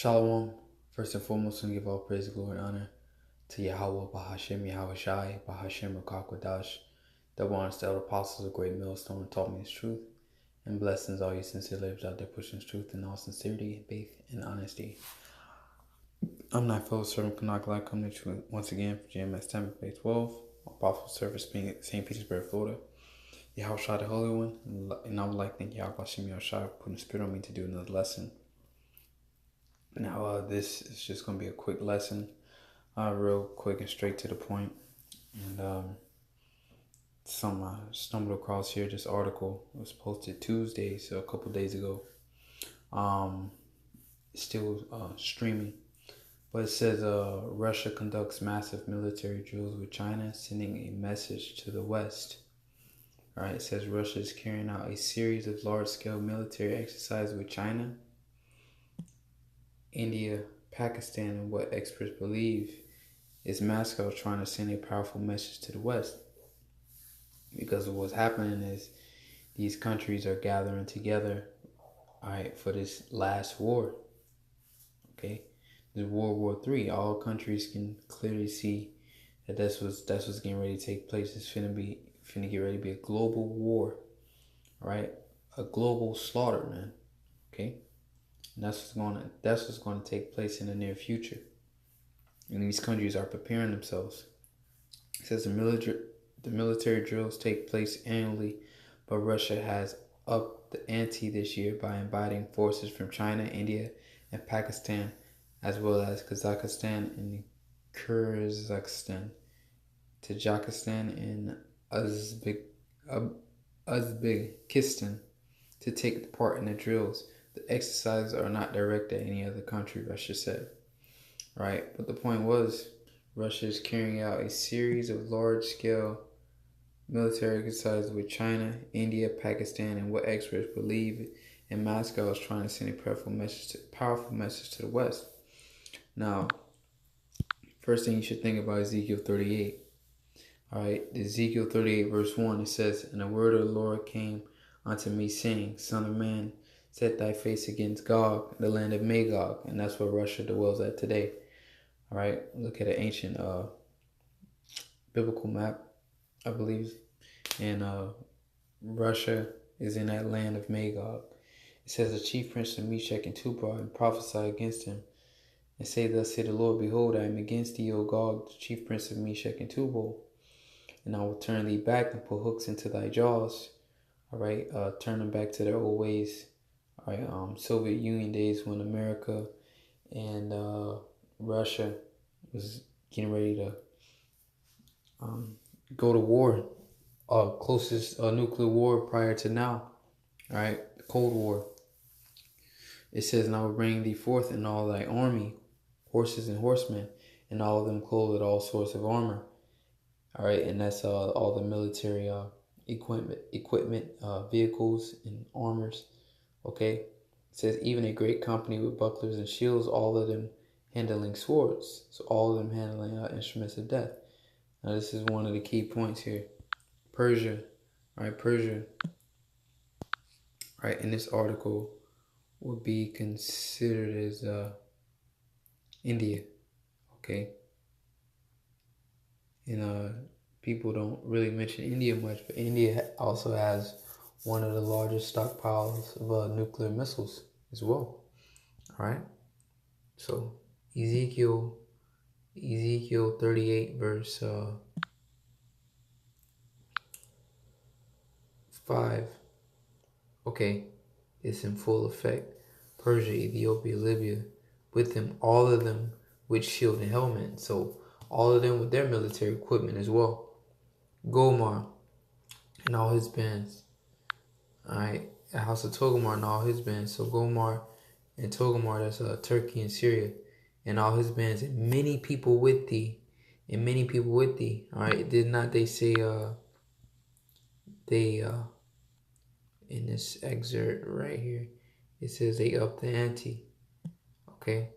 Shalom. First and foremost, I give all praise, glory, and honor to Yahawah, BaHashem, YAHAWASHI, BaHashem, Rakakwadash. Double honors to the apostles of great MILLSTONE and taught me his truth. And blessings all you sincere lives out there pushing his truth in all sincerity, faith, and honesty. I'm not fellow servant Kanakala coming to you once again from GMS Temple, Page 12. My powerful service being at St. Petersburg, Florida. YAHAWASHI, the Holy One, and I would like to thank YAHAWASHI for putting the Spirit on me to do another lesson. Now, this is just going to be a quick lesson, real quick and straight to the point. And I stumbled across here. This article was posted Tuesday, so a couple days ago. Still streaming, but it says Russia conducts massive military drills with China, sending a message to the West. All right, it says Russia is carrying out a series of large-scale military exercises with China, India, Pakistan, and what experts believe is Moscow trying to send a powerful message to the West. Because of what's happening is these countries are gathering together, all right, for this last war. Okay, this World War III. All countries can clearly see that that's what's getting ready to take place. It's finna get ready to be a global war, all right, a global slaughter, man. Okay. And that's what's going to take place in the near future. And these countries are preparing themselves. It says the military drills take place annually, but Russia has upped the ante this year by inviting forces from China, India, and Pakistan, as well as Kazakhstan and Kyrgyzstan, Tajikistan, and Uzbekistan to take part in the drills. The exercises are not directed at any other country, Russia said. Right? But the point was, Russia is carrying out a series of large-scale military exercises with China, India, Pakistan, and what experts believe in Moscow is trying to send a powerful message to the West. Now, first thing you should think about Ezekiel 38. All right, Ezekiel 38 verse 1, it says, "And the word of the Lord came unto me, saying, Son of man, set thy face against Gog, the land of Magog," and that's where Russia dwells at today. All right, look at an ancient biblical map, I believe, and Russia is in that land of Magog. It says, "The chief prince of Meshach and Tubal, and prophesy against him, and say, Thus saith the Lord, Behold, I am against thee, O Gog, the chief prince of Meshach and Tubal, and I will turn thee back and put hooks into thy jaws." All right, turn them back to their old ways. All right, Soviet Union days when America and Russia was getting ready to go to war, closest nuclear war prior to now. All right, the Cold War. It says, "And I will bring thee forth in all thy army, horses and horsemen, and all of them clothed with all sorts of armor." All right, and that's all the military equipment, vehicles and armors. Okay, it says, "Even a great company with bucklers and shields, all of them handling swords." So all of them handling instruments of death. Now this is one of the key points here. Persia, all right, Persia, right, in this article would be considered as India. Okay, and people don't really mention India much, but India also has one of the largest stockpiles of nuclear missiles as well. All right. So Ezekiel 38 verse 5. Okay, it's in full effect. Persia, Ethiopia, Libya, with them, all of them with shield and helmet. So all of them with their military equipment as well. Gomar and all his bands. All right, the house of Togomar and all his bands. So Gomar and Togomar, that's Turkey and Syria, and all his bands, and many people with thee, and many people with thee. All right, did not they say in this excerpt right here, it says they upped the ante, okay,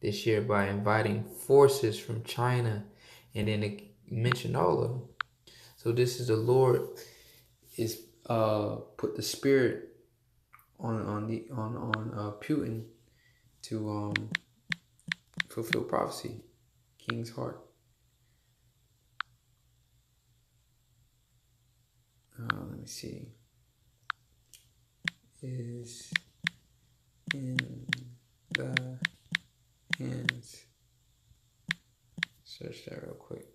this year by inviting forces from China, and then it mentioned all of them. So this is the Lord is put the spirit on Putin to fulfill prophecy. King's heart. Let me see. Is in the hands. Search that real quick.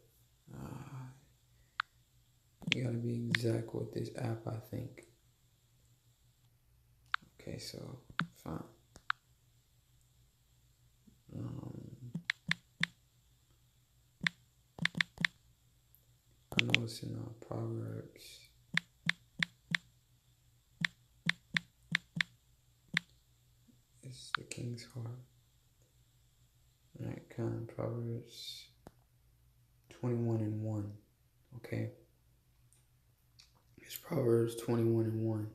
You gotta be exact with this app, I think. Okay, so fine. I know it's in Proverbs. It's the king's heart. Alright, come Proverbs 21:1. Okay. It's Proverbs 21:1.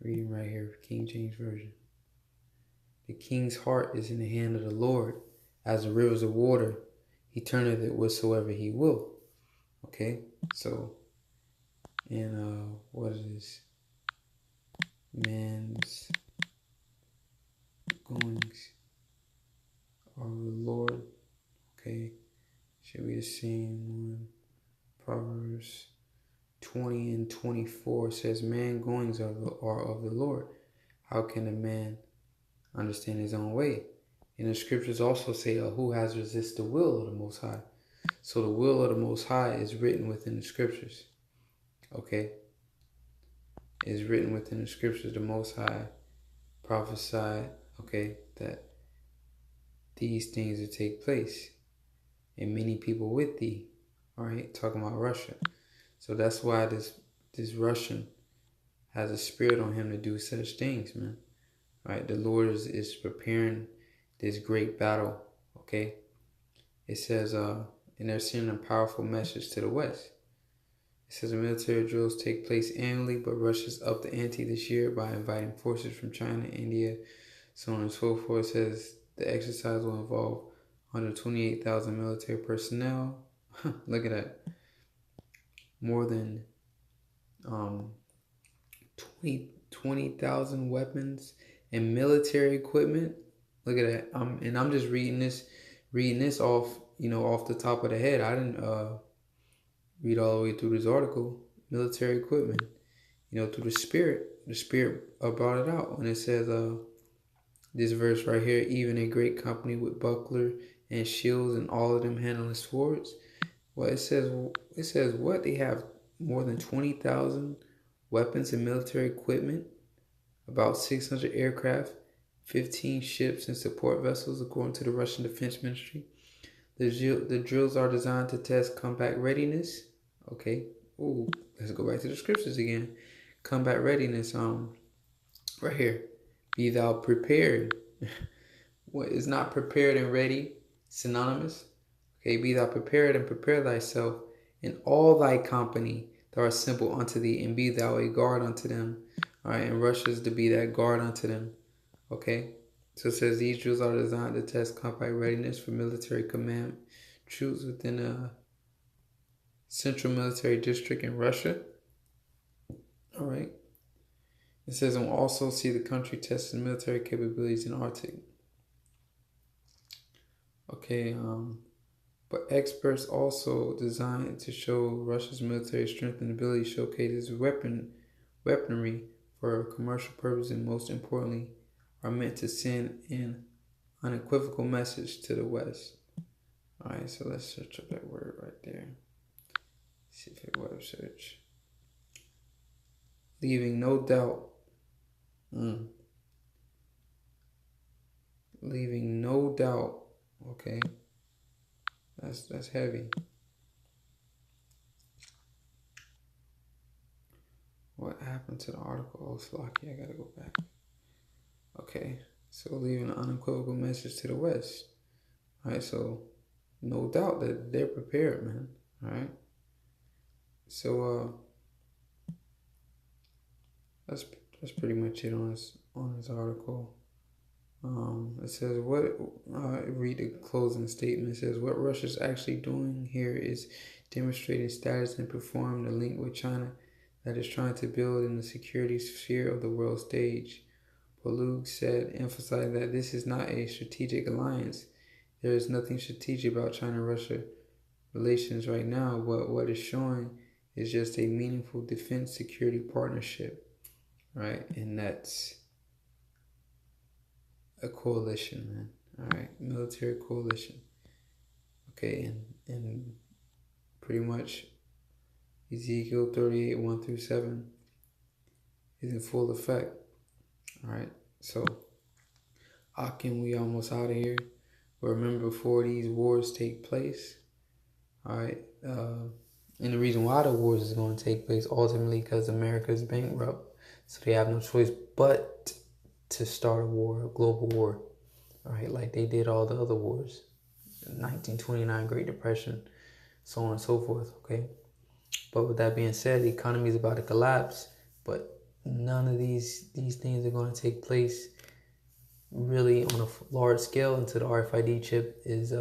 Reading right here, King James Version. The king's heart is in the hand of the Lord, as the rivers of water. He turneth it whatsoever he will. Okay, so, and what is this? Man's goings are of the Lord. Okay, should be the same one. Proverbs 20:24 says, "Man goings are of the Lord. How can a man understand his own way?" And the scriptures also say, "Who has resisted the will of the Most High?" So the will of the Most High is written within the scriptures. Okay, is written within the scriptures. The Most High prophesied, okay, that these things would take place, and many people with thee. All right, talking about Russia. So that's why this Russian has a spirit on him to do such things, man. Right? The Lord is preparing this great battle. Okay. It says, and they're sending a powerful message to the West. It says the military drills take place annually, but Russia's upped the ante this year by inviting forces from China, India, so on and so forth. It says the exercise will involve 128,000 military personnel. Look at that. More than 20,000 weapons and military equipment. Look at that. And I'm just reading this off, off the top of the head. I didn't read all the way through this article. Military equipment, through the Spirit. The Spirit brought it out. And it says, this verse right here, even a great company with buckler and shields and all of them handling swords. Well, it says what? They have more than 20,000 weapons and military equipment, about 600 aircraft, 15 ships and support vessels, according to the Russian Defense Ministry. The drills are designed to test combat readiness. Okay. Ooh, let's go back to the scriptures again. Combat readiness. Right here. Be thou prepared. What is not prepared and ready? Synonymous. Okay. Be thou prepared and prepare thyself in all thy company that are assembled unto thee, and be thou a guard unto them. All right. And Russia's to be that guard unto them. Okay. So it says these drills are designed to test combat readiness for military command troops within a central military district in Russia. All right. It says we'll also see the country testing military capabilities in Arctic. Okay. But experts also designed to show Russia's military strength and ability showcases weaponry for commercial purposes, and most importantly, are meant to send an unequivocal message to the West. All right, so let's search up that word right there. See if it web search. Leaving no doubt. Leaving no doubt. Okay. That's heavy. What happened to the article? Oh, Slocky, I gotta go back. Okay, so leaving an unequivocal message to the West. All right, so no doubt that they're prepared, man. All right. So that's pretty much it on this article. It says read the closing statement. It says what Russia's actually doing here is demonstrating status and perform the link with China that is trying to build in the security sphere of the world stage. Balug said, emphasizing that this is not a strategic alliance. There is nothing strategic about China-Russia relations right now, but what it's showing is just a meaningful defense security partnership, right? And that's a coalition, man. All right, military coalition. Okay, and pretty much Ezekiel 38, 1 through 7 is in full effect. All right, so Akim, we almost out of here. But remember, before these wars take place, all right, and the reason why the wars is going to take place ultimately because America is bankrupt, so they have no choice but to start a war, a global war, all right, like they did all the other wars, 1929 Great Depression, so on and so forth, okay? But with that being said, the economy is about to collapse, but none of these things are going to take place really on a large scale until the RFID chip is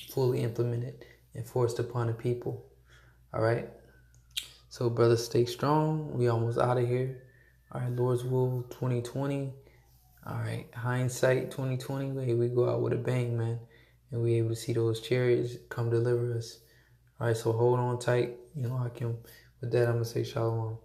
fully implemented and forced upon the people. All right. So, brothers, stay strong. We almost out of here. All right. Lord's will 2020. All right. Hindsight 2020. Hey, we go out with a bang, man. And we able to see those chariots come deliver us. All right. So hold on tight. You know, with that, I'm going to say shalom.